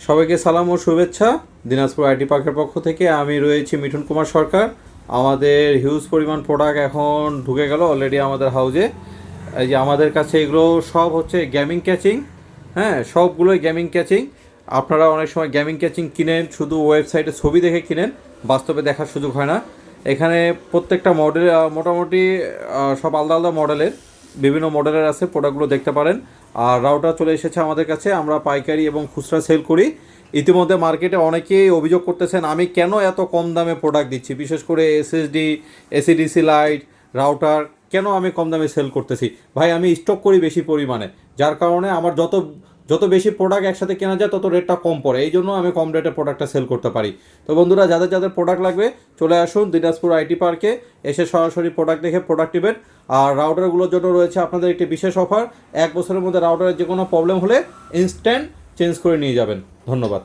সবাইকে সালাম ও শুভেচ্ছা। দিনাজপুর আইটি পার্কের পক্ষ থেকে আমি রয়েছি মিঠুন কুমার সরকার। আমাদের হিউজ পরিমাণ প্রোডাক্ট এখন ঢুকে গেল অলরেডি আমাদের হাউজে। এই যে আমাদের কাছে এগুলো সব হচ্ছে গেমিং ক্যাচিং, হ্যাঁ সবগুলোই গেমিং ক্যাচিং। আপনারা অনেক সময় গেমিং ক্যাচিং কিনেন, শুধু ওয়েবসাইটে ছবি দেখে কিনেন, বাস্তবে দেখার সুযোগ হয় না। এখানে প্রত্যেকটা মডেল মোটামুটি সব আলাদা আলাদা মডেলের, বিভিন্ন মডেলের আছে, প্রোডাক্টগুলো দেখতে পারেন। আর রাউটার চলে এসেছে আমাদের কাছে, আমরা পাইকারি এবং খুচরা সেল করি। ইতিমধ্যে মার্কেটে অনেকেই অভিযোগ করতেছেন আমি কেন এত কম দামে প্রোডাক্ট দিচ্ছি, বিশেষ করে এসএসডি, এসিডিসি লাইট, রাউটার কেন আমি কম দামে সেল করতেছি। ভাই আমি স্টক করি বেশি পরিমাণে, যার কারণে আমার যত যত বেশি প্রোডাক্ট একসাথে কেনা যায় তত রেটটা কম পড়ে, এই জন্য আমি কম রেটে প্রোডাক্টটা সেল করতে পারি। তো বন্ধুরা, যাদের যাদের প্রোডাক্ট লাগবে চলে আসুন দিনাজপুর আইটি পার্কে, এসে সরাসরি প্রোডাক্ট দেখে প্রোডাক্ট নেবেন। আর রাউটারগুলোর জন্য রয়েছে আপনাদের একটি বিশেষ অফার, 1 বছরের মধ্যে রাউটারের যে কোনো প্রবলেম হলে ইনস্ট্যান্ট চেঞ্জ করে নিয়ে যাবেন। ধন্যবাদ।